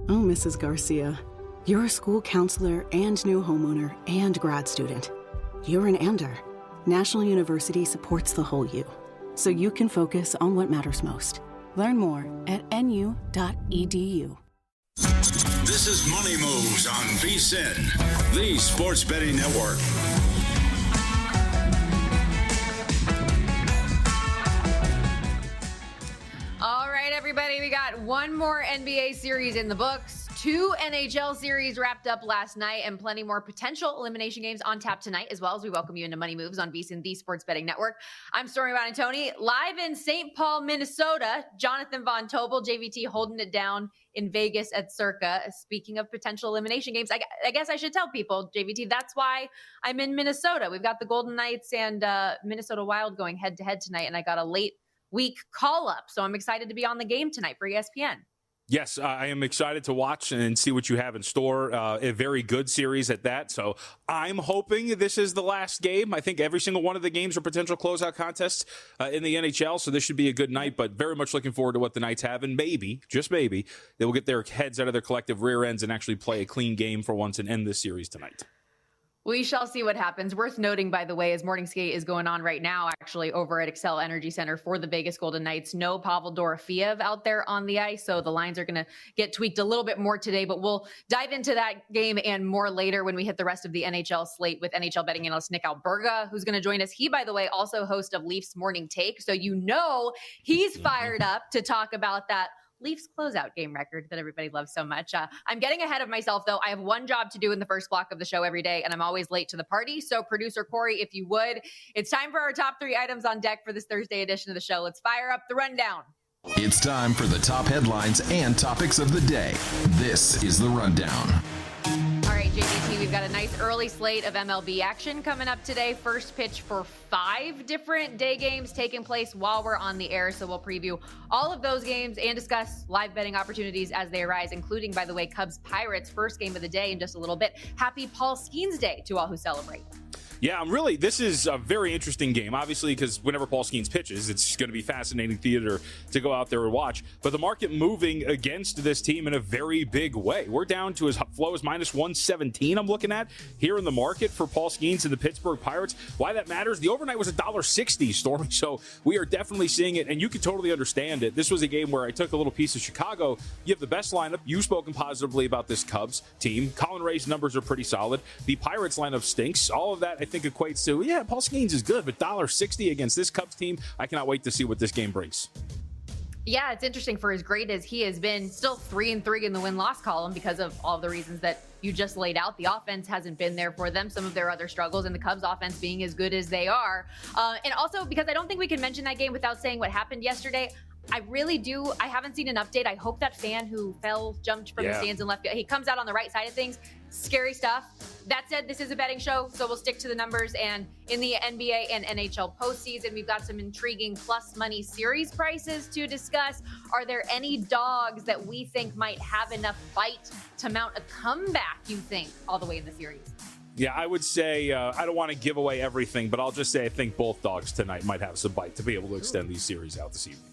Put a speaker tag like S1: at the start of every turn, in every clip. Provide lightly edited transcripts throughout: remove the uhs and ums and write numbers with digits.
S1: Oh, Mrs. Garcia, you're a school counselor and new homeowner and grad student. You're an ANDER. National University supports the whole you, so you can focus on what matters most. Learn more at nu.edu.
S2: This is Money Moves on VSiN, the sports betting network.
S3: All right, everybody, we got one more NBA series in the books, 2 NHL series wrapped up last night, and plenty more potential elimination games on tap tonight, as well as we welcome you into Money Moves on VSiN, the sports betting network. I'm Stormy Buonantony, live in St. Paul, Minnesota. Jonathan Von Tobel, JVT, holding it down in Vegas at Circa. Speaking of potential elimination games, I guess I should tell people, JVT, that's why I'm in Minnesota. We've got the Golden Knights and Minnesota Wild going head-to-head tonight, and I got a late week call up. So I'm excited to be on the game tonight for ESPN.
S4: Yes, I am excited to watch and see what you have in store. A very good series at that. So I'm hoping this is the last game. I think every single one of the games are potential closeout contests in the NHL. So this should be a good night, but very much looking forward to what the Knights have. And maybe, just maybe, they will get their heads out of their collective rear ends and actually play a clean game for once and end this series tonight.
S3: We shall see what happens. Worth noting, by the way, as morning skate is going on right now, actually over at Xcel Energy Center for the Vegas Golden Knights. No Pavel Dorofeev out there on the ice, so the lines are going to get tweaked a little bit more today, but we'll dive into that game and more later when we hit the rest of the NHL slate with NHL betting analyst Nick Alberga, who's going to join us. He, by the way, also host of Leafs Morning Take, so you know he's fired up to talk about that Leafs closeout game record that everybody loves so much. I'm getting ahead of myself, though. I have one job to do in the first block of the show every day, and I'm always late to the party. So producer Corey, if you would, it's time for our top 3 items on deck for this Thursday edition of the show. Let's fire up the rundown.
S5: It's time for the top headlines and topics of the day. This is the rundown.
S3: All right, JVT, we've got a nice early slate of MLB action coming up today. First pitch for 5 different day games taking place while we're on the air. So we'll preview all of those games and discuss live betting opportunities as they arise, including, by the way, Cubs-Pirates, first game of the day in just a little bit. Happy Paul Skeens Day to all who celebrate.
S4: Yeah, this is a very interesting game, obviously, because whenever Paul Skeens pitches, it's going to be fascinating theater to go out there and watch. But the market moving against this team in a very big way. We're down to as low as minus 117, I'm looking at here in the market for Paul Skeens and the Pittsburgh Pirates. Why that matters, the overnight was $1.60, Stormy, so we are definitely seeing it, and you can totally understand it. This was a game where I took a little piece of Chicago. You have the best lineup. You've spoken positively about this Cubs team. Colin Ray's numbers are pretty solid. The Pirates lineup stinks. All of that, I think, equates to, yeah, Paul Skeens is good, but $1.60 against this Cubs team, I cannot wait to see what this game brings.
S3: Yeah, it's interesting for as great as he has been, still 3-3 in the win-loss column because of all the reasons that you just laid out. The offense hasn't been there for them, some of their other struggles, and the Cubs offense being as good as they are. And also, because I don't think we can mention that game without saying what happened yesterday, I really do. I haven't seen an update. I hope that fan who jumped from the stands and left, he comes out on the right side of things. Scary stuff. That said, this is a betting show, so we'll stick to the numbers. And in the NBA and NHL postseason, we've got some intriguing plus money series prices to discuss. Are there any dogs that we think might have enough bite to mount a comeback, you think, all the way in the series?
S4: Yeah, I would say, I don't want to give away everything, but I'll just say I think both dogs tonight might have some bite to be able to extend these series out this evening.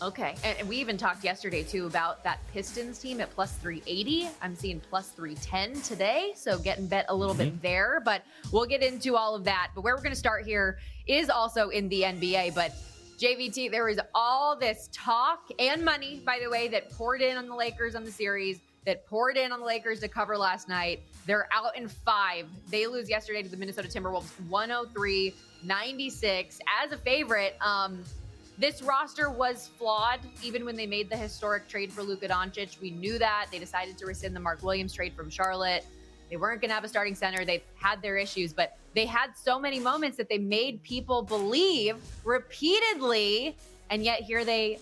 S3: Okay, and we even talked yesterday, too, about that Pistons team at plus 380. I'm seeing plus 310 today, so getting bet a little bit there, but we'll get into all of that. But where we're going to start here is also in the NBA, but JVT, there is all this talk and money, by the way, that poured in on the Lakers on the series, that poured in on the Lakers to cover last night. They're out in 5. They lose yesterday to the Minnesota Timberwolves, 103-96 as a favorite. This roster was flawed even when they made the historic trade for Luka Doncic. We knew that. They decided to rescind the Mark Williams trade from Charlotte. They weren't going to have a starting center. They've had their issues, but they had so many moments that they made people believe repeatedly, and yet here they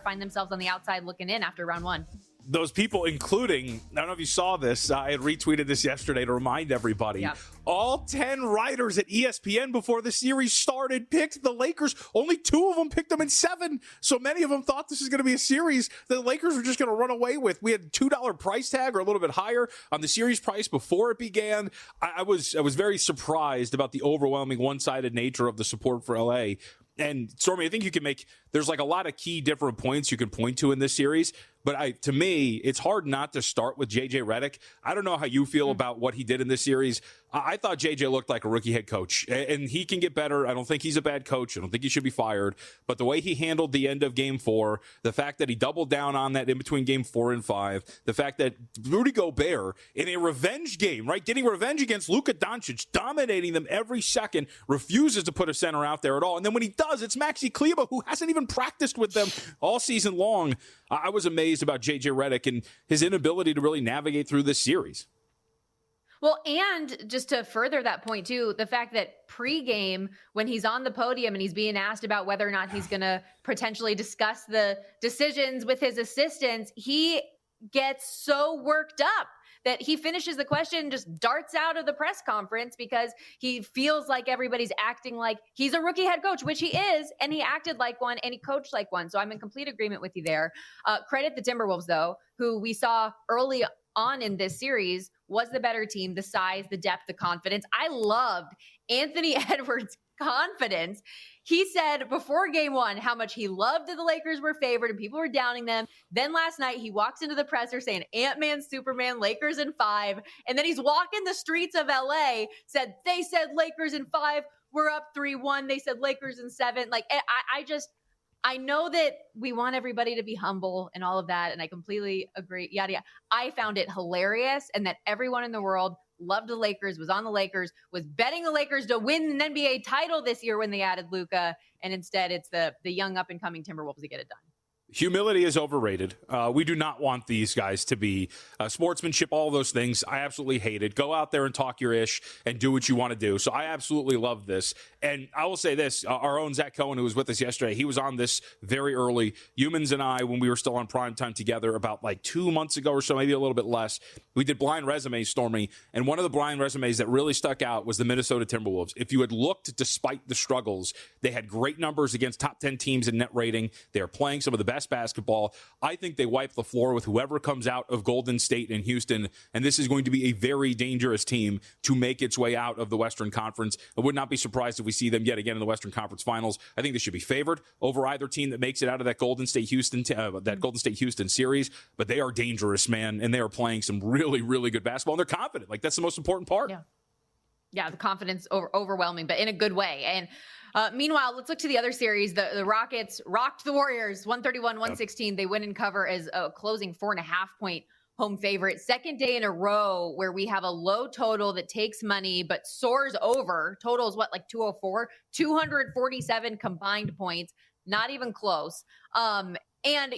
S3: find themselves on the outside looking in after round 1.
S4: Those people, including, I don't know if you saw this, I had retweeted this yesterday to remind everybody, all 10 writers at ESPN before the series started picked the Lakers. Only 2 of them picked them in 7. So many of them thought this is going to be a series that the Lakers were just going to run away with. We had $2 price tag or a little bit higher on the series price before it began. I was very surprised about the overwhelming one-sided nature of the support for LA. And Stormy, I think you can there's like a lot of key different points you can point to in this series, But to me, it's hard not to start with JJ Redick. I don't know how you feel about what he did in this series. I thought JJ looked like a rookie head coach, and he can get better. I don't think he's a bad coach. I don't think he should be fired. But the way he handled the end of Game 4, the fact that he doubled down on that in between Game 4 and 5, the fact that Rudy Gobert, in a revenge game, right, getting revenge against Luka Doncic, dominating them every second, refuses to put a center out there at all. And then when he does, it's Maxi Kleber, who hasn't even practiced with them all season long. I was amazed about JJ Redick and his inability to really navigate through this series.
S3: Well, and just to further that point too, the fact that pregame, when he's on the podium and he's being asked about whether or not he's going to potentially discuss the decisions with his assistants, he gets so worked up that he finishes the question and just darts out of the press conference because he feels like everybody's acting like he's a rookie head coach, which he is, and he acted like one and he coached like one. So I'm in complete agreement with you there. Credit the Timberwolves, though, who we saw early on in this series was the better team, the size, the depth, the confidence. I loved Anthony Edwards' confidence. He said before Game 1 how much he loved that the Lakers were favored and people were downing them. Then last night he walks into the presser saying Ant-Man, Superman, Lakers in 5. And then he's walking the streets of LA, they said Lakers in 5, we're up 3-1. They said Lakers in 7. Like, I know that we want everybody to be humble and all of that, and I completely agree, yada, yada. I found it hilarious, and that everyone in the world loved the Lakers, was on the Lakers, was betting the Lakers to win an NBA title this year when they added Luka, and instead it's the young up-and-coming Timberwolves to get it done.
S4: Humility is overrated. We do not want these guys to be sportsmanship, all those things. I absolutely hate it. Go out there and talk your ish and do what you want to do. So I absolutely love this. And I will say this, our own Zach Cohen, who was with us yesterday, he was on this very early. Humans and I, when we were still on primetime together about like 2 months ago or so, maybe a little bit less, we did blind resumes, Stormy. And one of the blind resumes that really stuck out was the Minnesota Timberwolves. If you had looked despite the struggles, they had great numbers against top 10 teams in net rating. They are playing some of the best basketball. I think they wipe the floor with whoever comes out of Golden State and Houston, and this is going to be a very dangerous team to make its way out of the Western Conference. I would not be surprised if we see them yet again in the Western Conference Finals. I think they should be favored over either team that makes it out of that Golden State Houston series, but they are dangerous, man, and they are playing some really, really good basketball, and they're confident. Like, that's the most important part.
S3: Yeah, the confidence overwhelming, but in a good way. And meanwhile, let's look to the other series. The Rockets rocked the Warriors 131-116. They win and cover as a closing 4.5-point home favorite. Second day in a row where we have a low total that takes money but soars over. Total is what, like 204? 247 combined points. Not even close. And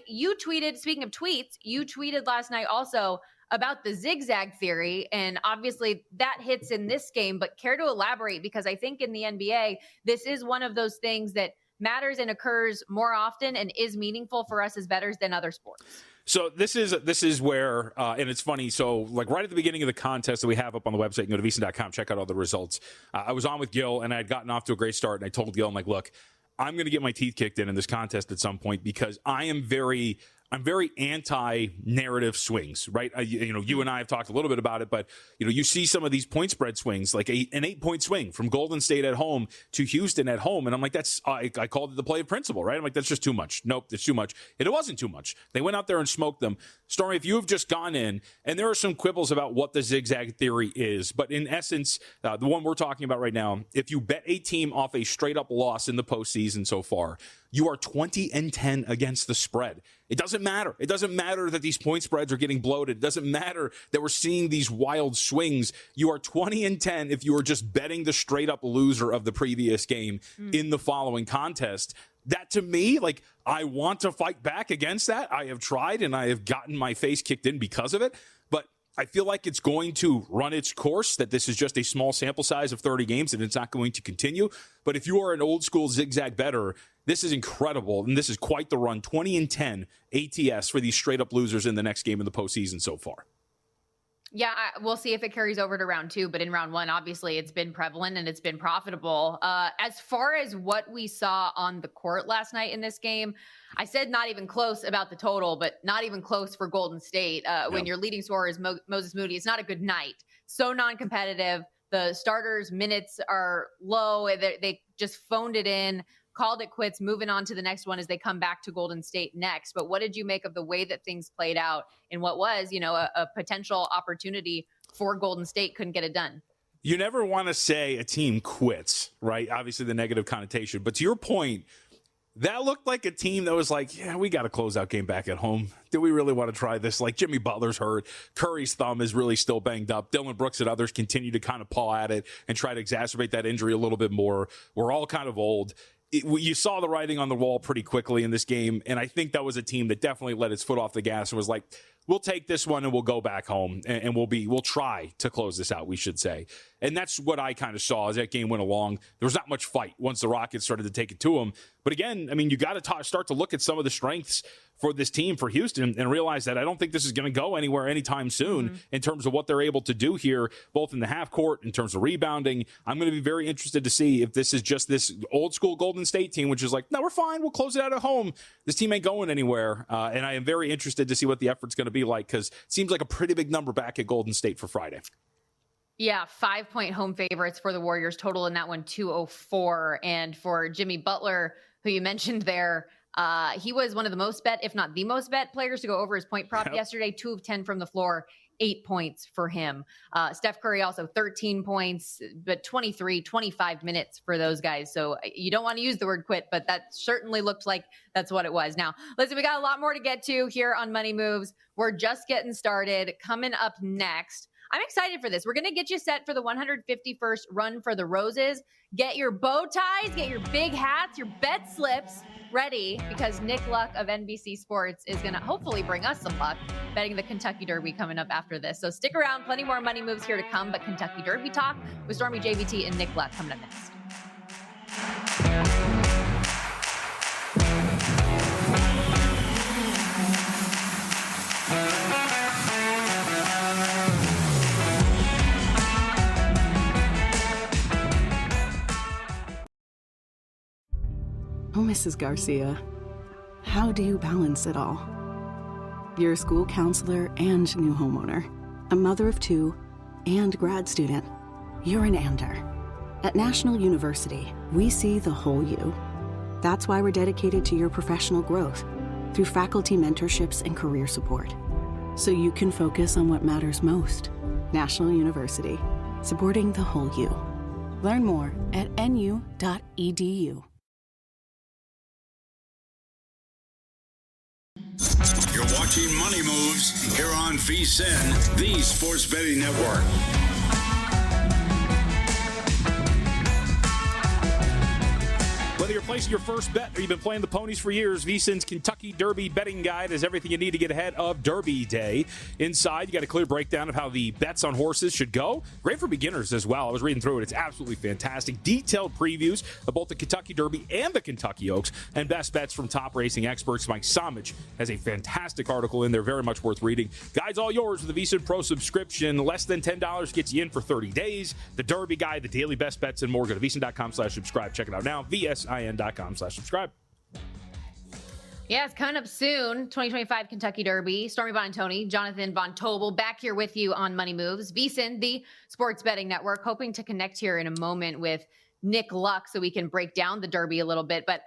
S3: you tweeted, speaking of tweets, you tweeted last night also about the zigzag theory, and obviously that hits in this game, but care to elaborate? Because I think in the NBA, this is one of those things that matters and occurs more often and is meaningful for us as bettors than other sports.
S4: So this is where, and it's funny, so like right at the beginning of the contest that we have up on the website, you can go to vsin.com, check out all the results. I was on with Gil, and I had gotten off to a great start, and I told Gil, I'm like, look, I'm going to get my teeth kicked in this contest at some point because I'm very anti-narrative swings, right? You and I have talked a little bit about it, but you see some of these point spread swings, like an 8-point swing from Golden State at home to Houston at home, and I'm like, I called it the play of principle, right? I'm like, that's just too much. Nope, that's too much. And it wasn't too much. They went out there and smoked them. Stormy, if you have just gone in, and there are some quibbles about what the zigzag theory is, but in essence, the one we're talking about right now, if you bet a team off a straight-up loss in the postseason so far, you are 20-10 against the spread. It doesn't matter. It doesn't matter that these point spreads are getting bloated. It doesn't matter that we're seeing these wild swings. You are 20-10 if you are just betting the straight-up loser of the previous game in the following contest. That, to me, like, I want to fight back against that. I have tried, and I have gotten my face kicked in because of it. But I feel like it's going to run its course, that this is just a small sample size of 30 games, and it's not going to continue. But if you are an old-school zigzag bettor, this is incredible, and this is quite the run. 20-10 ATS for these straight-up losers in the next game in the postseason so far.
S3: Yeah, we'll see if it carries over to round 2. But in round 1, obviously, it's been prevalent and it's been profitable. As far as what we saw on the court last night in this game, I said not even close about the total, but not even close for Golden State. When your leading scorer is Moses Moody, it's not a good night. So non-competitive. The starters' minutes are low. They just phoned it in. called it quits, moving on to the next one as they come back to Golden State next. But what did you make of the way that things played out in what was, a potential opportunity for Golden State? Couldn't get it done.
S4: You never want to say a team quits, right? Obviously the negative connotation. But to your point, that looked like a team that was like, yeah, we got a closeout game back at home. Do we really want to try this? Like, Jimmy Butler's hurt. Curry's thumb is really still banged up. Dillon Brooks and others continue to kind of paw at it and try to exacerbate that injury a little bit more. We're all kind of old. You saw the writing on the wall pretty quickly in this game, and I think that was a team that definitely let its foot off the gas and was like, we'll take this one and we'll go back home and we'll try to close this out, we should say. And that's what I kind of saw as that game went along. There was not much fight once the Rockets started to take it to them. But again, I mean, you got to start to look at some of the strengths for this team for Houston and realize that I don't think this is going to go anywhere anytime soon in terms of what they're able to do here, both in the half court, in terms of rebounding. I'm going to be very interested to see if this is just this old school Golden State team, which is like, no, we're fine. We'll close it out at home. This team ain't going anywhere. And I am very interested to see what the effort's going to be like, because it seems like a pretty big number back at Golden State for Friday.
S3: Yeah, 5-point home favorites for the Warriors, total in that one 204. And for Jimmy Butler, who you mentioned there, he was one of the most bet, if not the most bet players to go over his point prop yesterday. 2 of 10 from the floor, 8 points for him. Steph Curry also 13 points, but 25 minutes for those guys. So you don't want to use the word quit, but that certainly looked like that's what it was. Now, listen, we got a lot more to get to here on Money Moves. We're just getting started. Coming up next, I'm excited for this. We're going to get you set for the 151st Run for the Roses. Get your bow ties, get your big hats, your bet slips ready, because Nick Luck of NBC Sports is going to hopefully bring us some luck betting the Kentucky Derby coming up after this. So stick around. Plenty more Money Moves here to come, but Kentucky Derby talk with Stormy, JVT, and Nick Luck coming up next.
S1: Oh, Mrs. Garcia, how do you balance it all? You're a school counselor and new homeowner, a mother of 2, and grad student. You're an ander. At National University, we see the whole you. That's why we're dedicated to your professional growth through faculty mentorships and career support, so you can focus on what matters most. National University, supporting the whole you. Learn more at nu.edu.
S2: You're watching Money Moves here on VSiN, the Sports Betting Network.
S4: Whether you're placing your first bet or you've been playing the ponies for years, VSiN's Kentucky Derby betting guide has everything you need to get ahead of Derby Day. Inside, you got a clear breakdown of how the bets on horses should go. Great for beginners as well. I was reading through it. It's absolutely fantastic. Detailed previews of both the Kentucky Derby and the Kentucky Oaks, and best bets from top racing experts. Mike Somich has a fantastic article in there, very much worth reading. Guide's all yours with the VSiN Pro subscription. Less than $10 gets you in for 30 days. The Derby Guide, the daily best bets, and more. Go to VSiN.com/subscribe. Check it out now. VSIN.com/subscribe.
S3: Yeah, it's coming up soon. 2025 Kentucky Derby. Stormy Buonantony, Jonathan Von Tobel back here with you on Money Moves. VSiN, the Sports Betting Network, hoping to connect here in a moment with Nick Luck so we can break down the Derby a little bit. But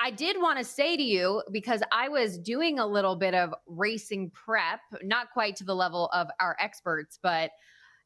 S3: I did want to say to you, because I was doing a little bit of racing prep, not quite to the level of our experts, but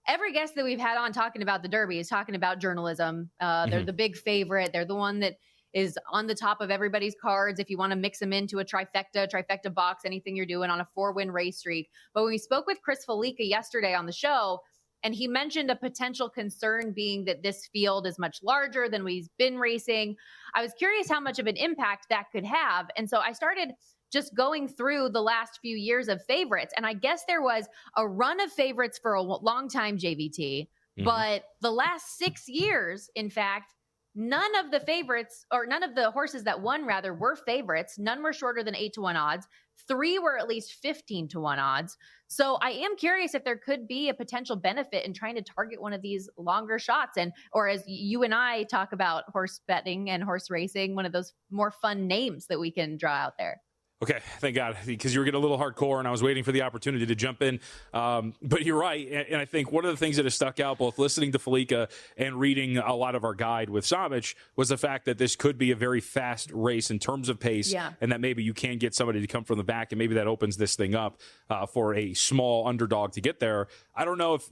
S3: every guest that we've had on talking about the Derby is talking about journalism. They're the big favorite. They're the one that is on the top of everybody's cards if you want to mix them into a trifecta box, anything you're doing on a 4-win race streak. But when we spoke with Chris Felica yesterday on the show, and he mentioned a potential concern being that this field is much larger than we've been racing, I was curious how much of an impact that could have. And so I started just going through the last few years of favorites. And I guess there was a run of favorites for a long time, JVT. But the last 6 years, in fact, none of the favorites, or none of the horses that won, rather, were favorites. None were shorter than 8-1 odds. 3 were at least 15-1 odds. So I am curious if there could be a potential benefit in trying to target one of these longer shots. And, or as you and I talk about horse betting and horse racing, one of those more fun names that we can draw out there.
S4: Okay, thank God, because you were getting a little hardcore, and I was waiting for the opportunity to jump in. But you're right, and I think one of the things that has stuck out, both listening to Felica and reading a lot of our guide with Samich, was the fact that this could be a very fast race in terms of pace, and that maybe you can get somebody to come from the back, and maybe that opens this thing up for a small underdog to get there. I don't know if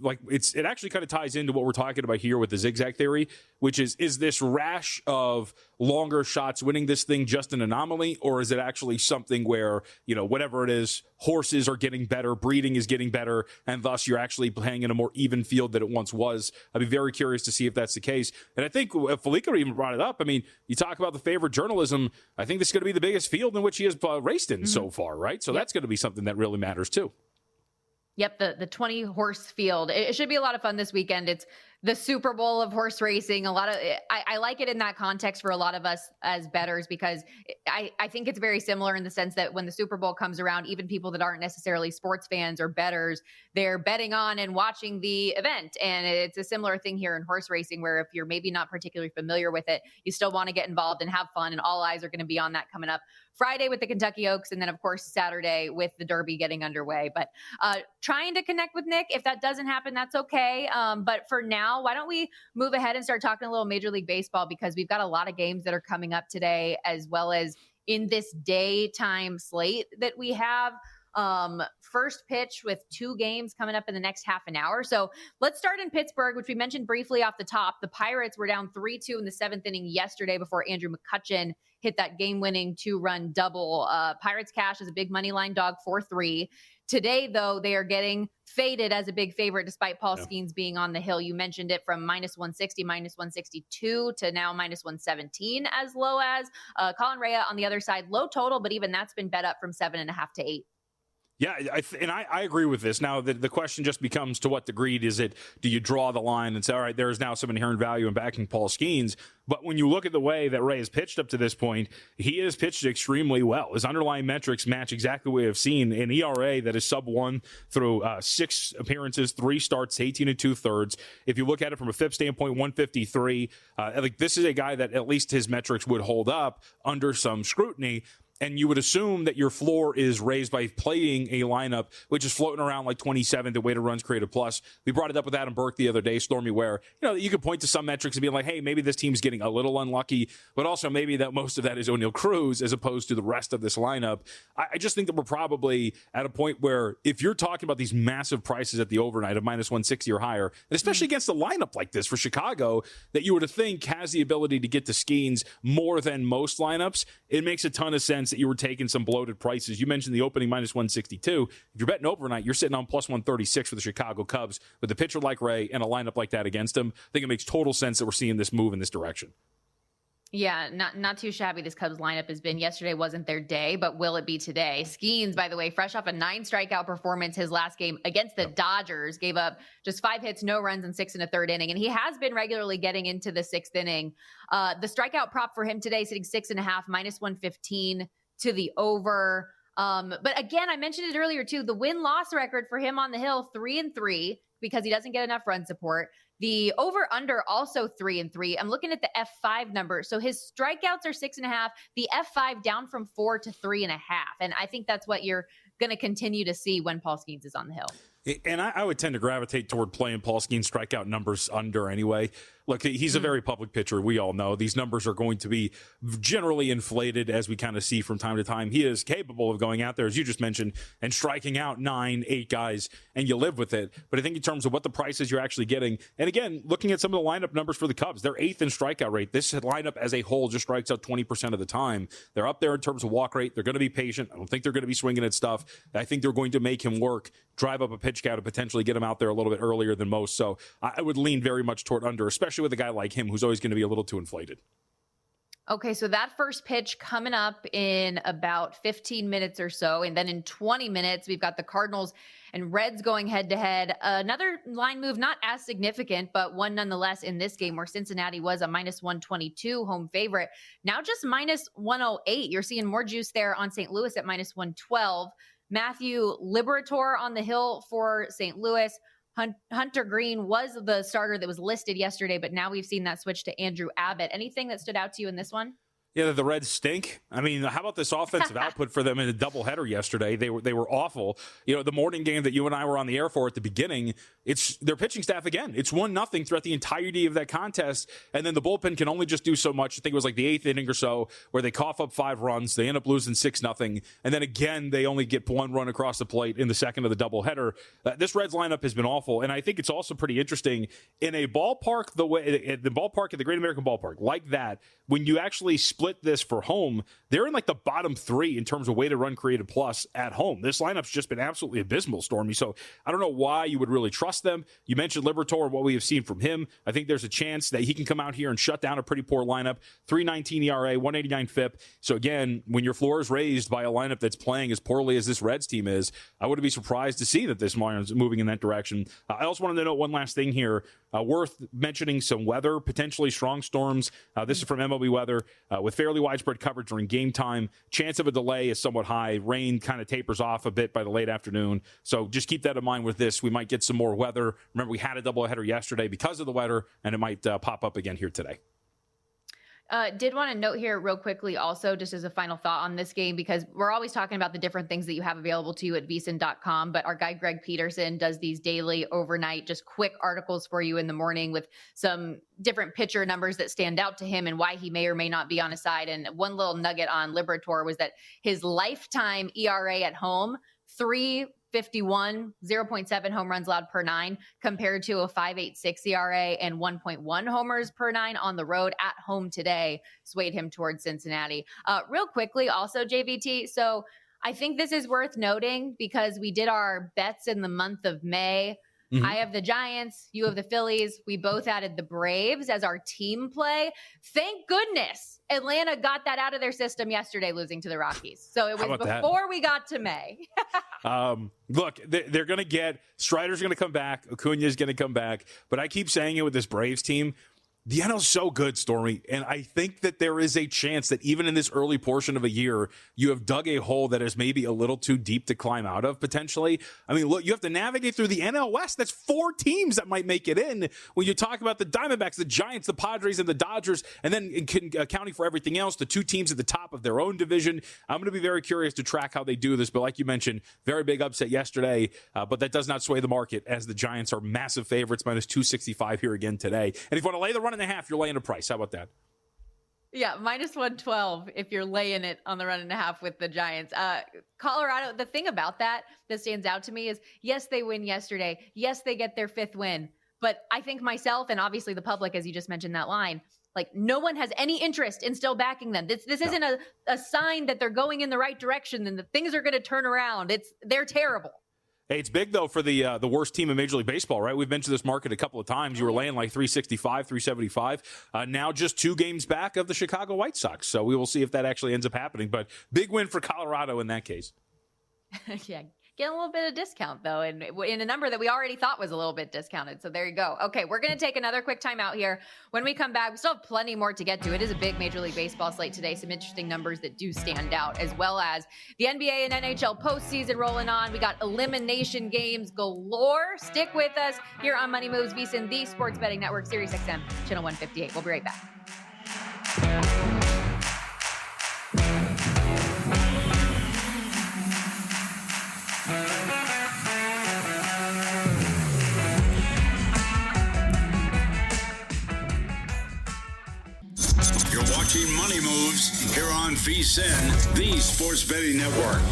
S4: it actually kind of ties into what we're talking about here with the zigzag theory, which is this rash of longer shots winning this thing just an anomaly, or is it actually something where, whatever it is, horses are getting better, breeding is getting better, and thus you're actually playing in a more even field than it once was? I'd be very curious to see if that's the case. And I think Felica even brought it up. I mean, you talk about the favorite journalism. I think this is going to be the biggest field in which he has raced in so far, right? So that's going to be something that really matters too.
S3: Yep, the 20 horse field. It should be a lot of fun this weekend. It's the Super Bowl of horse racing. I like it in that context for a lot of us as bettors, because I think it's very similar in the sense that when the Super Bowl comes around, even people that aren't necessarily sports fans or bettors, they're betting on and watching the event. And it's a similar thing here in horse racing, where if you're maybe not particularly familiar with it, you still want to get involved and have fun, and all eyes are going to be on that coming up Friday with the Kentucky Oaks, and then of course Saturday with the Derby getting underway. But trying to connect with Nick. If that doesn't happen, that's okay. But for now, why don't we move ahead and start talking a little Major League Baseball, because we've got a lot of games that are coming up today, as well as in this daytime slate that we have. First pitch with 2 games coming up in the next half an hour. So let's start in Pittsburgh, which we mentioned briefly off the top. The Pirates were down 3-2 in the 7th inning yesterday before Andrew McCutchen hit that game-winning 2-run double. Pirates cash is a big money line dog 4-3. Today, though, they are getting faded as a big favorite, despite Paul Skeens being on the hill. You mentioned it, from -160, -162 to now -117, as low as Colin Rea on the other side. Low total, but even that's been bet up from 7.5 to 8.
S4: Yeah, I agree with this. Now, the question just becomes, to what degree is it, do you draw the line and say, all right, there's now some inherent value in backing Paul Skeens? But when you look at the way that Ray has pitched up to this point, he has pitched extremely well. His underlying metrics match exactly what we have seen. An ERA that is sub-1 through 6 appearances, 3 starts, 18 2/3. If you look at it from a FIP standpoint, 153. This is a guy that at least his metrics would hold up under some scrutiny. And you would assume that your floor is raised by playing a lineup which is floating around like 27th the weighted runs created plus. We brought it up with Adam Burke the other day, Stormy, where you could point to some metrics and be like, hey, maybe this team's getting a little unlucky, but also maybe that most of that is O'Neal Cruz as opposed to the rest of this lineup. I just think that we're probably at a point where, if you're talking about these massive prices at the overnight of -160 or higher, and especially against a lineup like this for Chicago that you would think has the ability to get to Skeens more than most lineups, it makes a ton of sense that you were taking some bloated prices. You mentioned the opening -162. If you're betting overnight, you're sitting on +136 for the Chicago Cubs with a pitcher like Ray and a lineup like that against him. I think it makes total sense that we're seeing this move in this direction.
S3: Yeah, not too shabby this Cubs lineup has been. Yesterday wasn't their day, but will it be today? Skeens, by the way, fresh off a 9 strikeout performance his last game against the Dodgers, gave up just 5 hits, no runs in 6 1/3 inning. And he has been regularly getting into the 6th inning. The strikeout prop for him today, sitting 6.5, -115 to the over. But again, I mentioned it earlier too, the win-loss record for him on the hill, 3-3, because he doesn't get enough run support. The over-under also 3-3. I'm looking at the F5 number. So his strikeouts are 6.5. The F5 down from 4 to 3.5. And I think that's what you're going to continue to see when Paul Skeens is on the hill.
S4: And I would tend to gravitate toward playing Paul Skeens' strikeout numbers under anyway. Look, he's a very public pitcher. We all know these numbers are going to be generally inflated, as we kind of see from time to time. He is capable of going out there, as you just mentioned, and striking out 9, 8 guys, and you live with it. But I think in terms of what the prices you're actually getting, and again, looking at some of the lineup numbers for the Cubs, they're 8th in strikeout rate. This lineup as a whole just strikes out 20% of the time. They're up there in terms of walk rate. They're going to be patient. I don't think they're going to be swinging at stuff. I think they're going to make him work, drive up a pitch count, and potentially get him out there a little bit earlier than most. So I would lean very much toward under, especially with a guy like him who's always going to be a little too inflated.
S3: Okay, so that first pitch coming up in about 15 minutes or so. And then in 20 minutes, we've got the Cardinals and Reds going head-to-head. Another line move, not as significant, but one nonetheless in this game, where Cincinnati was a -122 home favorite. Now just -108. You're seeing more juice there on St. Louis at -112. Matthew Liberatore on the hill for St. Louis. Hunter Green was the starter that was listed yesterday, but now we've seen that switch to Andrew Abbott. Anything that stood out to you in this one?
S4: Yeah, the Reds stink. I mean, how about this offensive output for them in a doubleheader yesterday? They were awful. The morning game that you and I were on the air for at the beginning, it's their pitching staff again. It's 1-0 throughout the entirety of that contest, and then the bullpen can only just do so much. I think it was like the 8th inning or so where they cough up 5 runs. They end up losing 6-0, and then again they only get 1 run across the plate in the second of the doubleheader. This Reds lineup has been awful, and I think it's also pretty interesting in a ballpark the Great American Ballpark like that. When you actually split this for home, they're in like the bottom 3 in terms of weighted run created plus at home. This lineup's just been absolutely abysmal, Stormy. So I don't know why you would really trust them. You mentioned Liberatore and what we have seen from him. I think there's a chance that he can come out here and shut down a pretty poor lineup. 3.19 ERA, 189 FIP. So again, when your floor is raised by a lineup that's playing as poorly as this Reds team is, I wouldn't be surprised to see that this Marlins is moving in that direction. I also wanted to note one last thing here. Worth mentioning some weather, potentially strong storms. This is from MLB Weather. With fairly widespread coverage during game time, chance of a delay is somewhat high. Rain kind of tapers off a bit by the late afternoon. So just keep that in mind with this. We might get some more weather. Remember, we had a doubleheader yesterday because of the weather, and it might pop up again here today.
S3: Did want to note here real quickly also, just as a final thought on this game, because we're always talking about the different things that you have available to you at vsin.com, but our guy Greg Peterson does these daily, overnight, just quick articles for you in the morning with some different pitcher numbers that stand out to him and why he may or may not be on his side. And one little nugget on Liberatore was that his lifetime ERA at home, 3.51, 0.7 home runs allowed per 9, compared to a 5.86 ERA and 1.1 homers per 9 on the road at home today, swayed him towards Cincinnati. Real quickly, also, JVT, so I think this is worth noting because we did our bets in the month of May. Mm-hmm. I have the Giants, you have the Phillies. We both added the Braves as our team play. Thank goodness Atlanta got that out of their system yesterday, losing to the Rockies. So it was before we got to May.
S4: Look, they're going to get – Strider's going to come back. Acuna's going to come back. But I keep saying it with this Braves team. The NL's so good, Stormy, and I think that there is a chance that even in this early portion of a year, you have dug a hole that is maybe a little too deep to climb out of, potentially. I mean, look, you have to navigate through the NL West. That's 4 teams that might make it in. When you talk about the Diamondbacks, the Giants, the Padres, and the Dodgers, and then accounting for everything else, the 2 teams at the top of their own division. I'm going to be very curious to track how they do this, but like you mentioned, very big upset yesterday, but that does not sway the market as the Giants are massive favorites, minus 265 here again today. And if you want to lay the run and a half, you're laying a price. How about that?
S3: Yeah, minus 112 if you're laying it on the run and a half with the Giants. Colorado, the thing about that stands out to me is, yes, they win yesterday. Yes, they get their 5th win. But I think myself and obviously the public, as you just mentioned that line, like no one has any interest in still backing them. This isn't a sign that they're going in the right direction and that things are going to turn around. They're terrible.
S4: Hey, it's big, though, for the worst team in Major League Baseball, right? We've mentioned this market a couple of times. You were laying like 365, 375. Now just 2 games back of the Chicago White Sox. So we will see if that actually ends up happening. But big win for Colorado in that case.
S3: Yeah, getting a little bit of discount, though, and in a number that we already thought was a little bit discounted. So there you go. Okay, we're going to take another quick time out here. When we come back, we still have plenty more to get to. It is a big Major League Baseball slate today. Some interesting numbers that do stand out, as well as the NBA and NHL postseason rolling on. We got elimination games galore. Stick with us here on Money Moves, VSiN, the Sports Betting Network, Sirius XM, channel 158. We'll be right back.
S2: Watching Money Moves here on VSiN, the Sports Betting Network.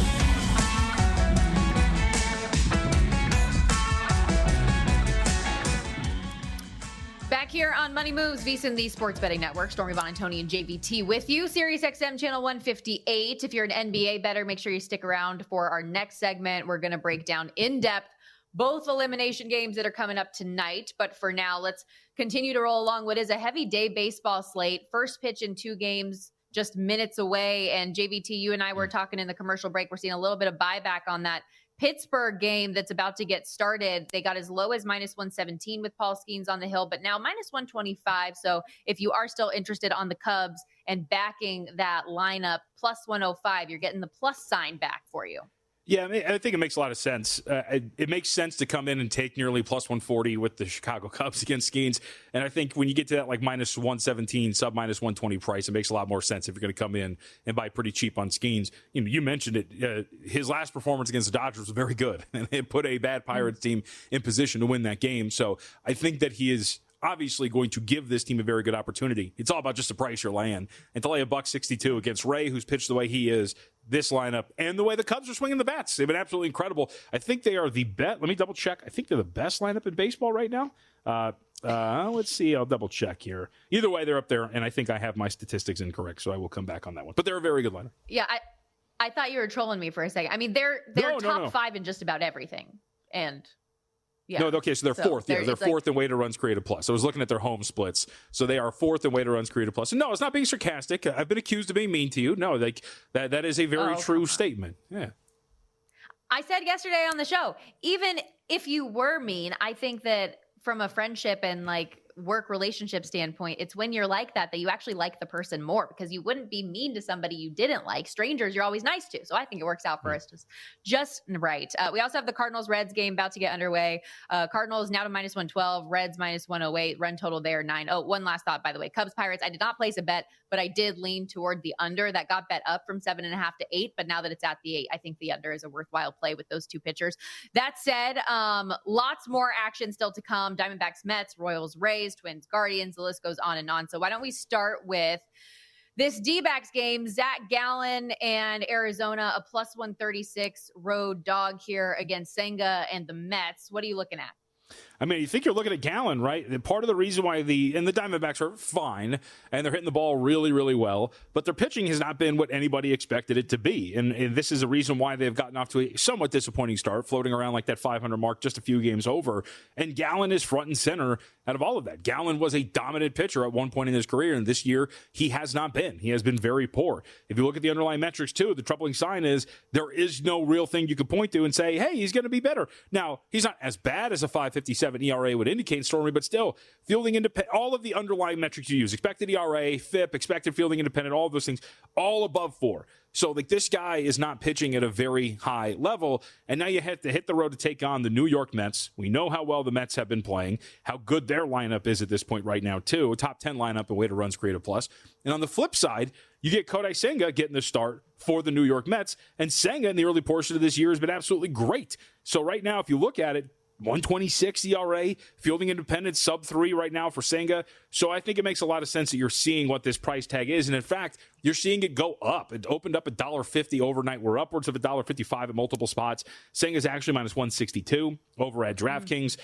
S3: Back here on Money Moves, VSiN, the Sports Betting Network. Stormy, Buonantony, and JVT with you. Sirius XM channel 158. If you're an NBA bettor, make sure you stick around for our next segment. We're going to break down in depth both elimination games that are coming up tonight. But for now, let's continue to roll along what is a heavy day baseball slate. First pitch in 2 games, just minutes away. And JVT, you and I were talking in the commercial break. We're seeing a little bit of buyback on that Pittsburgh game that's about to get started. They got as low as minus 117 with Paul Skeens on the hill, but now minus 125. So if you are still interested on the Cubs and backing that lineup, plus 105, you're getting the plus sign back for you.
S4: Yeah, I think it makes a lot of sense. It makes sense to come in and take nearly plus 140 with the Chicago Cubs against Skeens. And I think when you get to that like minus 117, sub minus 120 price, it makes a lot more sense if you're going to come in and buy pretty cheap on Skeens. You mentioned it. His last performance against the Dodgers was very good, and it put a bad Pirates team in position to win that game. So I think that he is obviously going to give this team a very good opportunity. It's all about just the price you're laying. And to lay $1.62 against Ray, who's pitched the way he is, this lineup, and the way the Cubs are swinging the bats, they've been absolutely incredible. I think they are the best. Let me double check. I think they're the best lineup in baseball right now. Let's see. I'll double check here. Either way, they're up there, and I think I have my statistics incorrect, so I will come back on that one. But they're a very good lineup.
S3: Yeah, I thought you were trolling me for a second. I mean, they're top 5 in just about everything, and yeah.
S4: No, okay, so they're fourth. They're fourth in weighted runs created plus. I was looking at their home splits. So they are fourth in weighted runs created plus. And no, it's not being sarcastic. I've been accused of being mean to you. No, like that is a very true statement. Yeah.
S3: I said yesterday on the show, even if you were mean, I think that from a friendship and like work relationship standpoint, it's when you're like that you actually like the person more, because you wouldn't be mean to somebody you didn't like. Strangers, you're always nice to. So I think it works out for us just right. We also have the Cardinals-Reds game about to get underway. Cardinals now to minus 112, Reds minus 108, run total there 9. Oh, one last thought, by the way. Cubs-Pirates, I did not place a bet, but I did lean toward the under. That got bet up from 7.5 to 8, but now that it's at the 8, I think the under is a worthwhile play with those two pitchers. That said, lots more action still to come. Diamondbacks, Mets, Royals, Rays, Twins, Guardians, the list goes on and on. So why don't we start with this D-backs game? Zach Gallen and Arizona, a plus 136 road dog here against Senga and the Mets. What are you looking at?
S4: I mean, you think you're looking at Gallen, right? And part of the reason why the Diamondbacks are fine and they're hitting the ball really, really well, but their pitching has not been what anybody expected it to be. And this is a reason why they've gotten off to a somewhat disappointing start, floating around like that 500 mark just a few games over. And Gallen is front and center out of all of that. Gallen was a dominant pitcher at one point in his career, and this year he has not been. He has been very poor. If you look at the underlying metrics too, the troubling sign is there is no real thing you could point to and say, hey, he's going to be better. Now, he's not as bad as a 5.57 ERA would indicate, Stormy, but still, fielding independent, all of the underlying metrics you use, expected ERA, FIP, expected fielding independent, all of those things, all above 4. So, like, this guy is not pitching at a very high level, and now you have to hit the road to take on the New York Mets. We know how well the Mets have been playing, how good their lineup is at this point right now, too. A top 10 lineup in weighted runs created plus. And on the flip side, you get Kodai Senga getting the start for the New York Mets, and Senga in the early portion of this year has been absolutely great. So right now, if you look at it, 126 ERA, fielding independent, sub 3 right now for Senga. So I think it makes a lot of sense that you're seeing what this price tag is. And in fact, you're seeing it go up. It opened up $1.50 overnight. We're upwards of $1.55 at multiple spots. Senga's actually minus 162 over at DraftKings.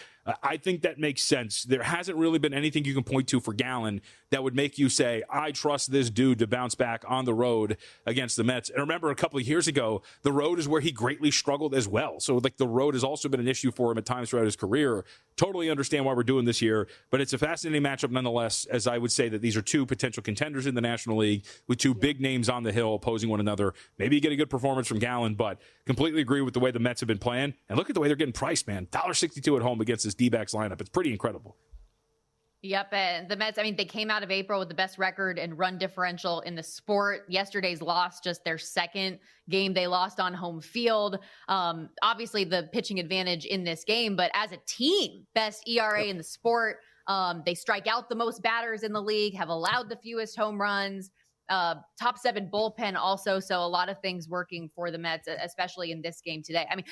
S4: I think that makes sense. There hasn't really been anything you can point to for Gallen that would make you say, I trust this dude to bounce back on the road against the Mets. And remember, a couple of years ago, the road is where he greatly struggled as well. So, like, the road has also been an issue for him at times throughout his career. Totally understand why we're doing this here, but it's a fascinating matchup nonetheless, as I would say that these are two potential contenders in the National League with two big names on the hill opposing one another. Maybe you get a good performance from Gallen, but completely agree with the way the Mets have been playing. And look at the way they're getting priced, man. $1.62 at home against this D-backs lineup. It's pretty incredible.
S3: Yep, and the Mets, I mean, they came out of April with the best record and run differential in the sport. Yesterday's loss, just their second game they lost on home field. Obviously, the pitching advantage in this game, but as a team, best ERA in the sport. They strike out the most batters in the league, have allowed the fewest home runs. Top 7 bullpen also, so a lot of things working for the Mets, especially in this game today. I mean,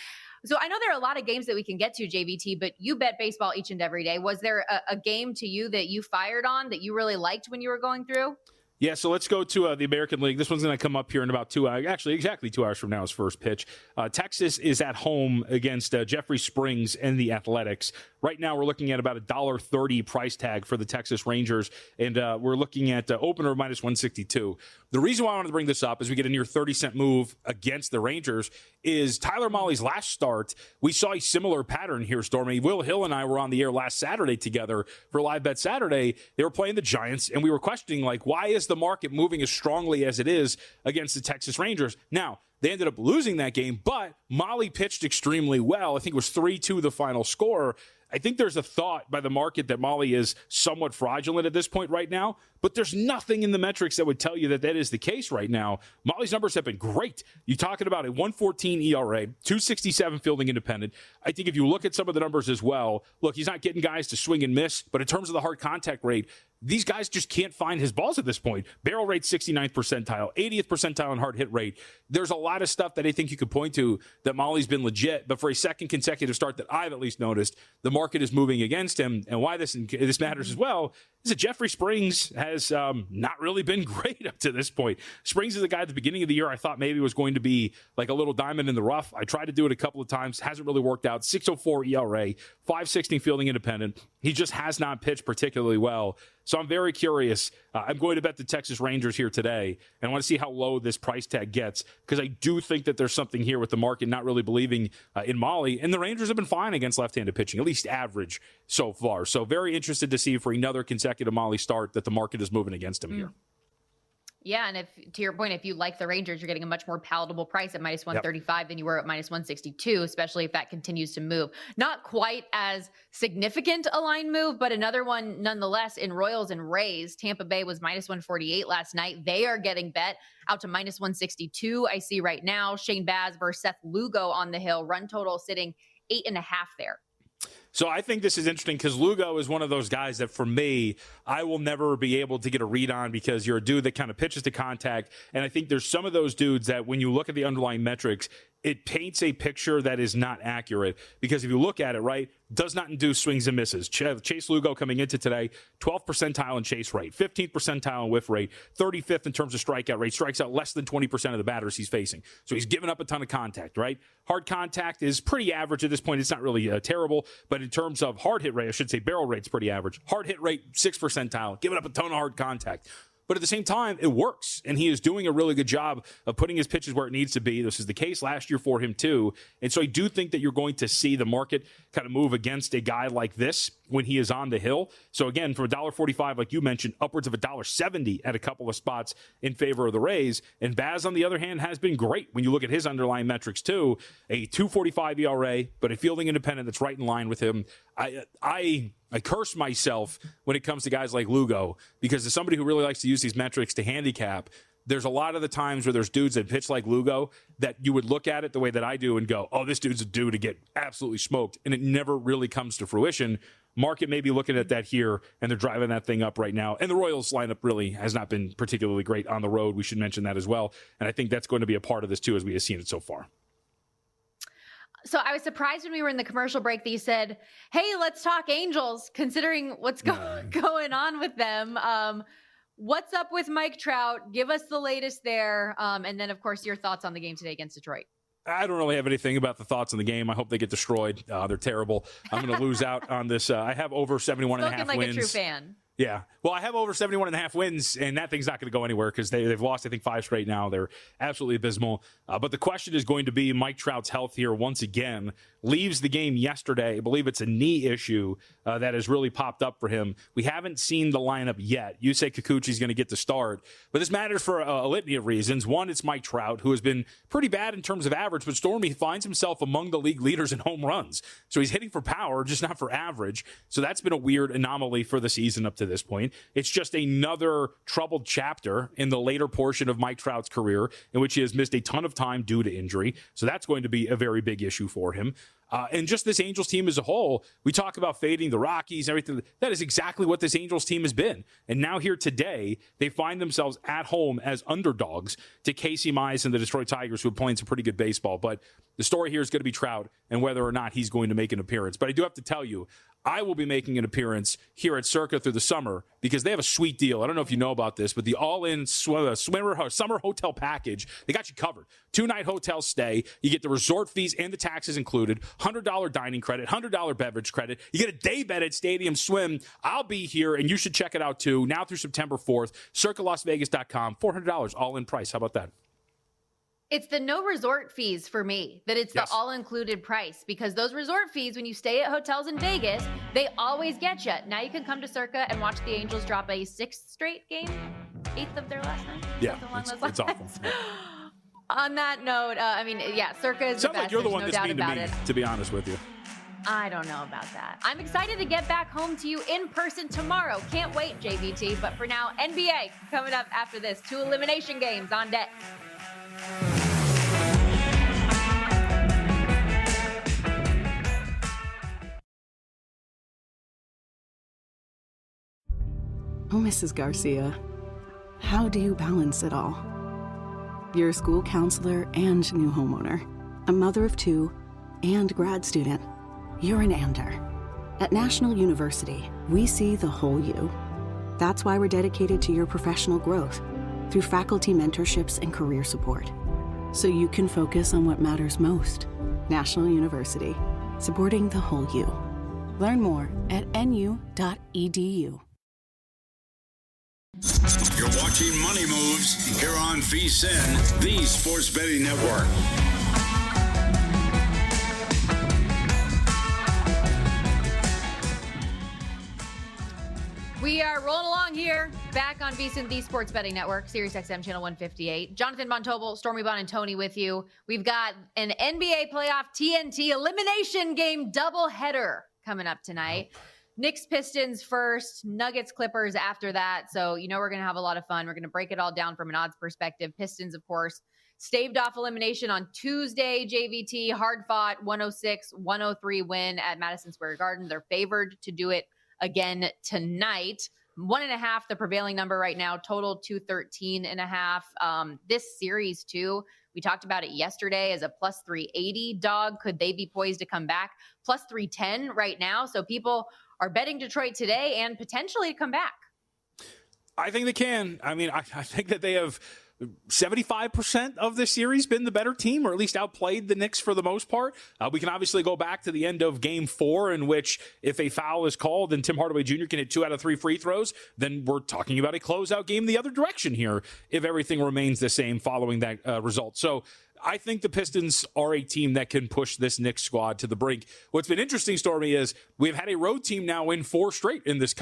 S3: so I know there are a lot of games that we can get to, JVT, but you bet baseball each and every day. Was there a game to you that you fired on that you really liked when you were going through?
S4: Yeah, so let's go to the American League. This one's going to come up here in about 2 hours. Actually, exactly 2 hours from now is first pitch. Texas is at home against Jeffrey Springs and the Athletics. Right now, we're looking at about $1.30 price tag for the Texas Rangers, and we're looking at opener minus 162. The reason why I wanted to bring this up as we get a near 30-cent move against the Rangers is Tyler Mahle's last start. We saw a similar pattern here, Stormy. Will Hill and I were on the air last Saturday together for Live Bet Saturday. They were playing the Giants, and we were questioning, like, why is the market moving as strongly as it is against the Texas Rangers? Now, They ended up losing that game, but Molly pitched extremely well. I think it was 3-2 the final score. I think there's a thought by the market that Molly is somewhat fraudulent at this point right now, but there's nothing in the metrics that would tell you that that is the case right now. Molly's numbers have been great. You're talking about a 1.14 ERA, 2.67 fielding independent. I think if you look at some of the numbers as well, look, he's not getting guys to swing and miss, but in terms of the hard contact rate, these guys just can't find his balls at this point. Barrel rate 69th percentile, 80th percentile in hard hit rate. There's a lot of stuff that I think you could point to that Molly's been legit, but for a second consecutive start that I've at least noticed, the market is moving against him. And why this matters as well is that Jeffrey Springs has not really been great up to this point. Springs is a guy at the beginning of the year I thought maybe was going to be like a little diamond in the rough. I tried to do it a couple of times. Hasn't really worked out. 6.04 ERA, 5.16 fielding independent. He just has not pitched particularly well. So I'm very curious. I'm going to bet the Texas Rangers here today, and I want to see how low this price tag gets, because I do think that there's something here with the market not really believing in Molly, and the Rangers have been fine against left-handed pitching, at least average so far. So very interested to see for another consecutive Molly start that the market is moving against him here.
S3: Yeah, and if to your point, if you like the Rangers, you're getting a much more palatable price at minus 135 than you were at minus 162, especially if that continues to move. Not quite as significant a line move, but another one nonetheless in Royals and Rays. Tampa Bay was minus 148 last night. They are getting bet out to minus 162. I see right now Shane Baz versus Seth Lugo on the hill. Run total sitting 8.5 there.
S4: So I think this is interesting because Lugo is one of those guys that for me, I will never be able to get a read on, because you're a dude that kind of pitches to contact. And I think there's some of those dudes that when you look at the underlying metrics, it paints a picture that is not accurate, because if you look at it, right, does not induce swings and misses. Chase Lugo coming into today, 12th percentile in chase rate, 15th percentile in whiff rate, 35th in terms of strikeout rate, strikes out less than 20% of the batters he's facing. So he's giving up a ton of contact, right? Hard contact is pretty average at this point. It's not really terrible, but in terms of hard hit rate, I should say barrel rate's pretty average. Hard hit rate, 6th percentile, giving up a ton of hard contact. But at the same time, it works, and he is doing a really good job of putting his pitches where it needs to be. This is the case last year for him, too. And so I do think that you're going to see the market kind of move against a guy like this when he is on the hill. So, again, from $1.45, like you mentioned, upwards of $1.70 at a couple of spots in favor of the Rays. And Baz, on the other hand, has been great when you look at his underlying metrics, too. A 2.45 ERA, but a fielding independent that's right in line with him. I curse myself when it comes to guys like Lugo, because as somebody who really likes to use these metrics to handicap, there's a lot of the times where there's dudes that pitch like Lugo that you would look at it the way that I do and go, oh, this dude's a dude to get absolutely smoked, and it never really comes to fruition. Market may be looking at that here, and they're driving that thing up right now. And the Royals lineup really has not been particularly great on the road. We should mention that as well. And I think that's going to be a part of this too, as we have seen it so far.
S3: So I was surprised when we were in the commercial break that you said, hey, let's talk Angels, considering what's going on with them. What's up with Mike Trout? Give us the latest there. And then, of course, your thoughts on the game today against Detroit.
S4: I don't really have anything about the thoughts on the game. I hope they get destroyed. They're terrible. I'm going to lose out on this. I have over 71.5 wins.
S3: Spoken like a true fan.
S4: Yeah. Well, I have over 71.5 wins, and that thing's not going to go anywhere because they've lost, I think, 5 straight now. They're absolutely abysmal. But the question is going to be Mike Trout's health here once again. Leaves the game yesterday. I believe it's a knee issue that has really popped up for him. We haven't seen the lineup yet. You say Kikuchi's going to get the start, but this matters for a litany of reasons. One, it's Mike Trout, who has been pretty bad in terms of average, but Stormy finds himself among the league leaders in home runs. So he's hitting for power, just not for average. So that's been a weird anomaly for the season up to this point. It's just another troubled chapter in the later portion of Mike Trout's career in which he has missed a ton of time due to injury. So that's going to be a very big issue for him. And just this Angels team as a whole, we talk about fading the Rockies and everything. That is exactly what this Angels team has been. And now here today, they find themselves at home as underdogs to Casey Mize and the Detroit Tigers, who are playing some pretty good baseball. But the story here is going to be Trout and whether or not he's going to make an appearance. But I do have to tell you, I will be making an appearance here at Circa through the summer because they have a sweet deal. I don't know if you know about this, but the all-in summer hotel package, they got you covered. 2-night hotel stay. You get the resort fees and the taxes included. $100 dining credit, $100 beverage credit. You get a day bed at Stadium Swim. I'll be here, and you should check it out too. Now through September 4th, CircaLasVegas.com, $400 all-in price. How about that?
S3: It's the no resort fees for me, that it's the all-included price, because those resort fees, when you stay at hotels in Vegas, they always get you. Now you can come to Circa and watch the Angels drop a 6th straight game, 8th of their last night.
S4: Yeah, it's awful.
S3: On that note, Circa is the
S4: Sounds
S3: best.
S4: like you're the
S3: There's
S4: one
S3: no
S4: that's
S3: doubt
S4: mean to
S3: about
S4: me,
S3: it.
S4: to be honest with you.
S3: I don't know about that. I'm excited to get back home to you in person tomorrow. Can't wait, JVT. But for now, NBA coming up after this. 2 elimination games on deck.
S1: Oh, Mrs. Garcia, how do you balance it all? You're a school counselor and new homeowner, a mother of 2, and grad student. You're an ander. At National University, we see the whole you. That's why we're dedicated to your professional growth through faculty mentorships and career support, so you can focus on what matters most. National University, supporting the whole you. Learn more at nu.edu.
S2: You're watching Money Moves here on VSiN, the Sports Betting Network.
S3: We are rolling along here, back on VSiN, the Sports Betting Network, Sirius XM Channel 158. Jonathan Von Tobel, Stormy Buonantony with you. We've got an NBA playoff TNT elimination game doubleheader coming up tonight. Knicks Pistons first, Nuggets Clippers after that. So, we're going to have a lot of fun. We're going to break it all down from an odds perspective. Pistons, of course, staved off elimination on Tuesday. JVT, hard fought 106-103 win at Madison Square Garden. They're favored to do it again tonight. 1.5, the prevailing number right now, total 213.5. This series too, we talked about it yesterday as a plus 380 dog. Could they be poised to come back? Plus 310 right now. So people are betting Detroit today and potentially to come back.
S4: I think they can. I think that they have 75% of this series been the better team, or at least outplayed the Knicks for the most part. We can obviously go back to the end of Game 4, in which if a foul is called and Tim Hardaway Jr. can hit 2 out of 3 free throws, then we're talking about a closeout game the other direction here if everything remains the same following that result. So I think the Pistons are a team that can push this Knicks squad to the brink. What's been interesting, Stormy, is we've had a road team now win 4 straight in this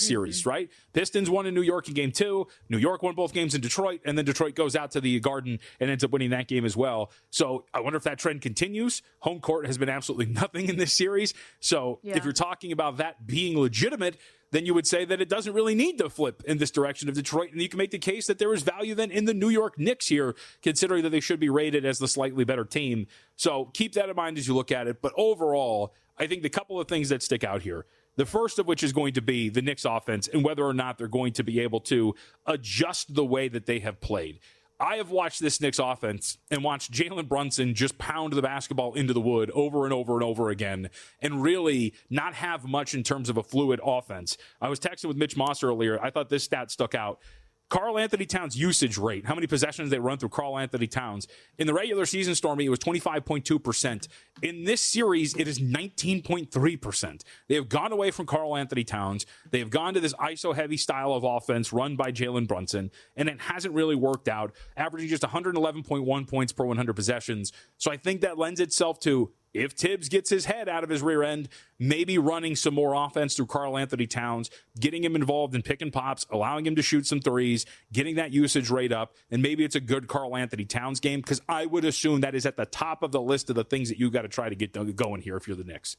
S4: series, right? Pistons won in New York in Game 2. New York won both games in Detroit, and then Detroit goes out to the Garden and ends up winning that game as well. So I wonder if that trend continues. Home court has been absolutely nothing in this series. So if you're talking about that being legitimate, then you would say that it doesn't really need to flip in this direction of Detroit. And you can make the case that there is value then in the New York Knicks here, considering that they should be rated as the slightly better team. So keep that in mind as you look at it. But overall, I think the couple of things that stick out here, the first of which is going to be the Knicks offense and whether or not they're going to be able to adjust the way that they have played. I have watched this Knicks offense and watched Jalen Brunson just pound the basketball into the wood over and over and over again and really not have much in terms of a fluid offense. I was texting with Mitch Moss earlier. I thought this stat stuck out. Karl Anthony Towns' usage rate, how many possessions they run through Karl Anthony Towns. In the regular season, Stormy, it was 25.2%. In this series, it is 19.3%. They have gone away from Karl Anthony Towns. They have gone to this ISO-heavy style of offense run by Jalen Brunson, and it hasn't really worked out, averaging just 111.1 points per 100 possessions. So I think that lends itself to, if Tibbs gets his head out of his rear end, maybe running some more offense through Karl Anthony Towns, getting him involved in pick and pops, allowing him to shoot some threes, getting that usage rate up, and maybe it's a good Karl Anthony Towns game, because I would assume that is at the top of the list of the things that you got to try to get going here if you're the Knicks.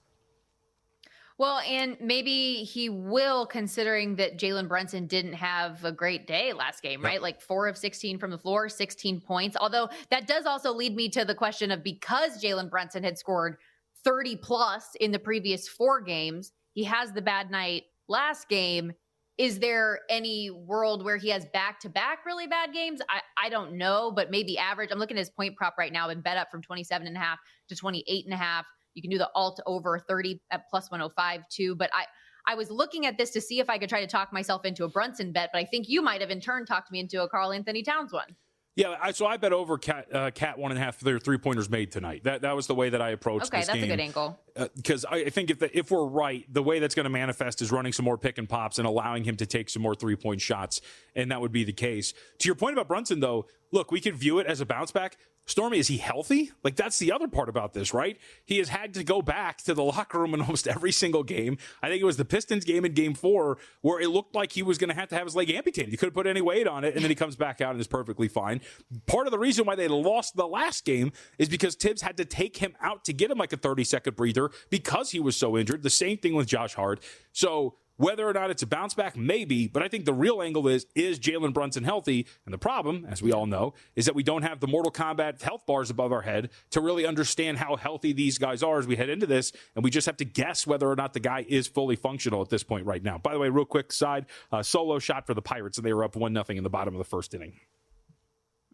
S3: Well, and maybe he will, considering that Jalen Brunson didn't have a great day last game, right? Like 4 of 16 from the floor, 16 points. Although that does also lead me to the question of, because Jalen Brunson had scored 30 plus in the previous 4 games, he has the bad night last game. Is there any world where he has back-to-back really bad games? I don't know, but maybe average. I'm looking at his point prop right now and bet up from 27.5 to 28.5. You can do the alt over 30 at plus 105 too. But I was looking at this to see if I could try to talk myself into a Brunson bet, but I think you might have in turn talked me into a Karl Anthony Towns one.
S4: Yeah, so I bet over Cat 1.5 their 3-pointers made tonight. That was the way that I approached this game.
S3: Okay, that's a good angle.
S4: Because I think if we're right, the way that's going to manifest is running some more pick and pops and allowing him to take some more 3-point shots, and that would be the case. To your point about Brunson, though, look, we could view it as a bounce back. Stormy, is he healthy? Like, that's the other part about this, right? He has had to go back to the locker room in almost every single game. I think it was the Pistons game in game 4 where it looked like he was going to have his leg amputated. He couldn't put any weight on it, and then he comes back out and is perfectly fine. Part of the reason why they lost the last game is because Tibbs had to take him out to get him like a 30-second breather because he was so injured. The same thing with Josh Hart. So whether or not it's a bounce back, maybe, but I think the real angle is Jalen Brunson healthy? And the problem, as we all know, is that we don't have the Mortal Kombat health bars above our head to really understand how healthy these guys are as we head into this, and we just have to guess whether or not the guy is fully functional at this point right now. By the way, real quick side, solo shot for the Pirates, and they were up 1-0 in the bottom of the first inning.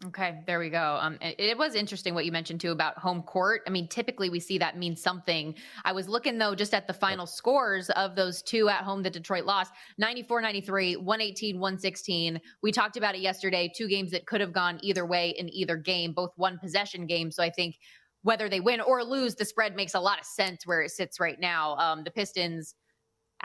S3: Okay, there we go. It was interesting what you mentioned too about home court. I mean, typically we see that mean something. I was looking though just at the final scores of those two at home that Detroit lost: 94-93, 118-116. We talked about it yesterday. 2 games that could have gone either way in either game, both one possession games. So I think whether they win or lose, the spread makes a lot of sense where it sits right now. The Pistons,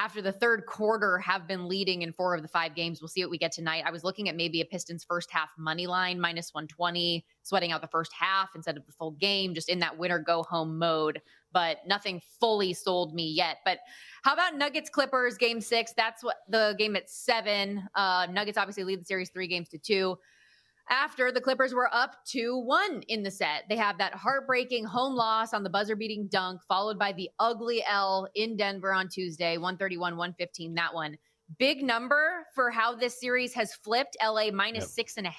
S3: after the third quarter, have been leading in 4 of the 5 games. We'll see what we get tonight. I was looking at maybe a Pistons first half money line, -120, sweating out the first half instead of the full game, just in that winner go home mode. But nothing fully sold me yet. But how about Nuggets Clippers game 6? That's what the game at 7. Nuggets obviously lead the series 3-2. After the Clippers were up 2-1 in the set. They have that heartbreaking home loss on the buzzer-beating dunk, followed by the ugly L in Denver on Tuesday, 131-115, that one. Big number for how this series has flipped. LA -6.5.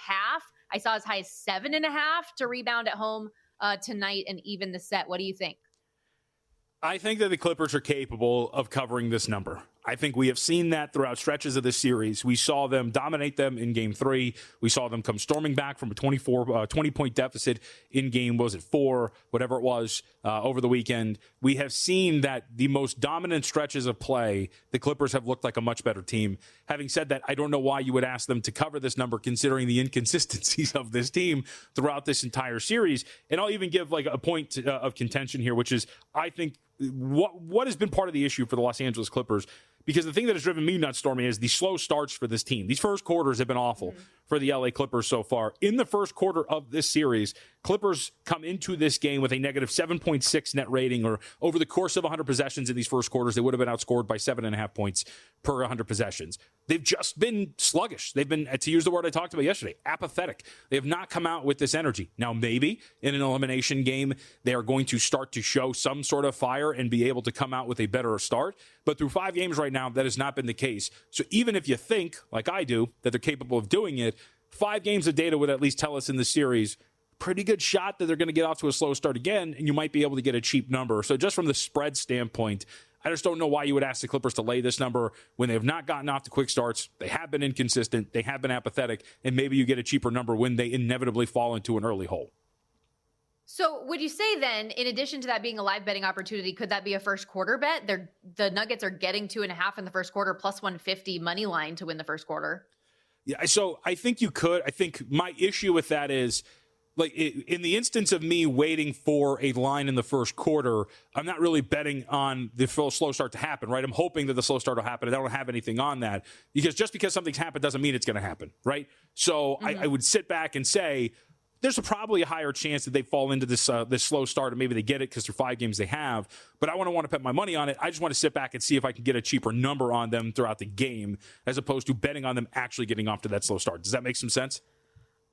S3: I saw as high as 7.5 to rebound at home tonight and even the set. What do you think?
S4: I think that the Clippers are capable of covering this number. I think we have seen that throughout stretches of this series. We saw them dominate them in game 3. We saw them come storming back from a 20-point deficit in game, what was it, 4, whatever it was, over the weekend. We have seen that the most dominant stretches of play, the Clippers have looked like a much better team. Having said that, I don't know why you would ask them to cover this number considering the inconsistencies of this team throughout this entire series. And I'll even give like a point of contention here, which is I think what has been part of the issue for the Los Angeles Clippers, because the thing that has driven me nuts, Stormy, is the slow starts for this team. These first quarters have been awful for the LA Clippers so far. In the first quarter of this series, Clippers come into this game with a negative 7.6 net rating, or over the course of 100 possessions in these first quarters, they would have been outscored by 7.5 points per 100 possessions. They've just been sluggish. They've been, to use the word I talked about yesterday, apathetic. They have not come out with this energy. Now, maybe in an elimination game, they are going to start to show some sort of fire and be able to come out with a better start. But through 5 games right now, that has not been the case. So even if you think, like I do, that they're capable of doing it, 5 games of data would at least tell us in the series, pretty good shot that they're going to get off to a slow start again, and you might be able to get a cheap number. So just from the spread standpoint, I just don't know why you would ask the Clippers to lay this number when they have not gotten off to quick starts. They have been inconsistent. They have been apathetic. And maybe you get a cheaper number when they inevitably fall into an early hole.
S3: So would you say then, in addition to that being a live betting opportunity, could that be a first quarter bet? The Nuggets are getting 2.5 in the first quarter, plus 150 money line to win the first quarter.
S4: Yeah, so I think you could. I think my issue with that is, like, in the instance of me waiting for a line in the first quarter, I'm not really betting on the full slow start to happen, right? I'm hoping that the slow start will happen, and I don't have anything on that, because just because something's happened doesn't mean it's going to happen, right? So I would sit back and say there's probably a higher chance that they fall into this slow start, and maybe they get it because they're 5 games they have. But I want to bet my money on it. I just want to sit back and see if I can get a cheaper number on them throughout the game, as opposed to betting on them actually getting off to that slow start. Does that make some sense?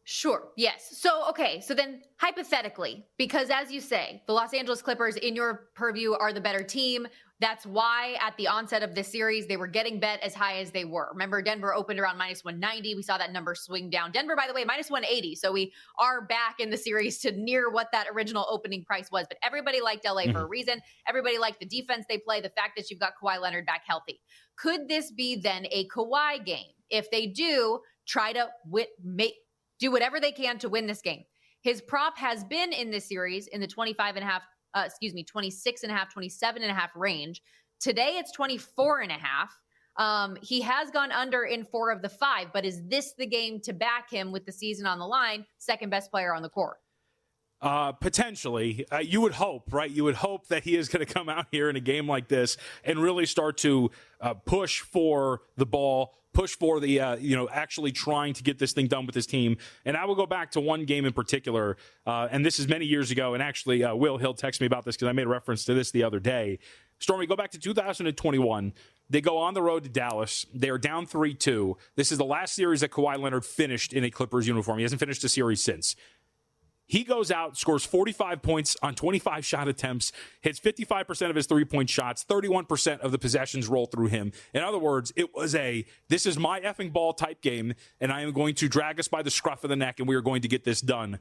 S3: Sure. Yes. So, okay. So then hypothetically, because as you say, the Los Angeles Clippers in your purview are the better team. That's why at the onset of this series, they were getting bet as high as they were. Remember, Denver opened around -190. We saw that number swing down. Denver, by the way, -180. So we are back in the series to near what that original opening price was. But everybody liked LA for a reason. Everybody liked the defense they play, the fact that you've got Kawhi Leonard back healthy. Could this be then a Kawhi game? If they do, try to do whatever they can to win this game. His prop has been in this series in the 26.5, 27.5 range. Today it's 24.5. He has gone under in 4 of the 5, but is this the game to back him with the season on the line, second best player on the court?
S4: Potentially. You would hope, right? You would hope that he is going to come out here in a game like this and really start to push for the ball, push for the, actually trying to get this thing done with his team. And I will go back to one game in particular, and this is many years ago, and actually Will Hill texted me about this because I made a reference to this the other day. Stormy, go back to 2021. They go on the road to Dallas. They are down 3-2. This is the last series that Kawhi Leonard finished in a Clippers uniform. He hasn't finished a series since. He goes out, scores 45 points on 25 shot attempts, hits 55% of his three-point shots, 31% of the possessions roll through him. In other words, it was this is my effing ball type game, and I am going to drag us by the scruff of the neck, and we are going to get this done.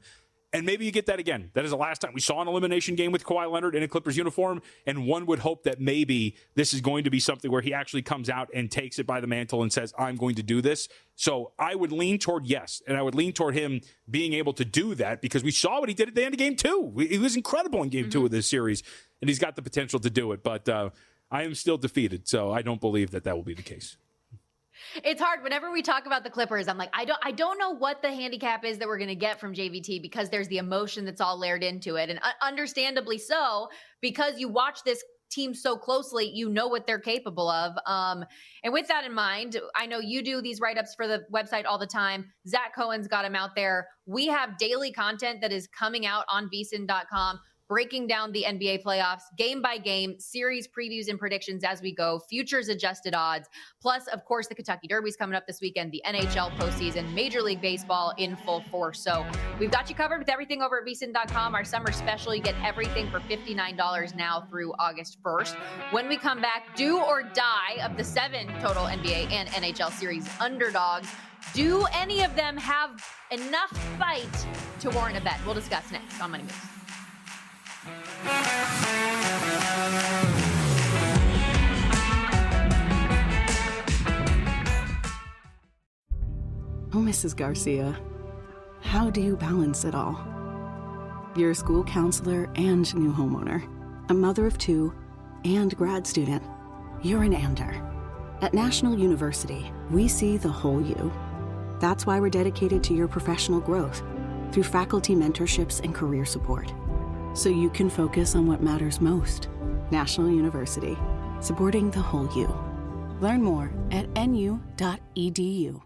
S4: And maybe you get that again. That is the last time we saw an elimination game with Kawhi Leonard in a Clippers uniform, and one would hope that maybe this is going to be something where he actually comes out and takes it by the mantle and says, I'm going to do this. So I would lean toward yes, and I would lean toward him being able to do that because we saw what he did at the end of game 2. He was incredible in game 2 of this series, and he's got the potential to do it. But I am still defeated, so I don't believe that will be the case.
S3: It's hard. Whenever we talk about the Clippers, I'm like, I don't know what the handicap is that we're going to get from JVT because there's the emotion that's all layered into it. And understandably so, because you watch this team so closely, you know what they're capable of. And with that in mind, I know you do these write-ups for the website all the time. Zach Cohen's got them out there. We have daily content that is coming out on vsin.com, breaking down the NBA playoffs, game by game, series previews and predictions as we go, futures adjusted odds, plus, of course, the Kentucky Derby's coming up this weekend, the NHL postseason, Major League Baseball in full force. So we've got you covered with everything over at vsin.com. Our summer special, you get everything for $59 now through August 1st. When we come back, do or die of the 7 total NBA and NHL series underdogs. Do any of them have enough fight to warrant a bet? We'll discuss next on Money Moves.
S1: Oh, Mrs. Garcia, how do you balance it all? You're a school counselor and new homeowner, a mother of 2, and grad student. You're an ander. At National University, we see the whole you. That's why we're dedicated to your professional growth through faculty mentorships and career support, so you can focus on what matters most. National University, supporting the whole you. Learn more at nu.edu.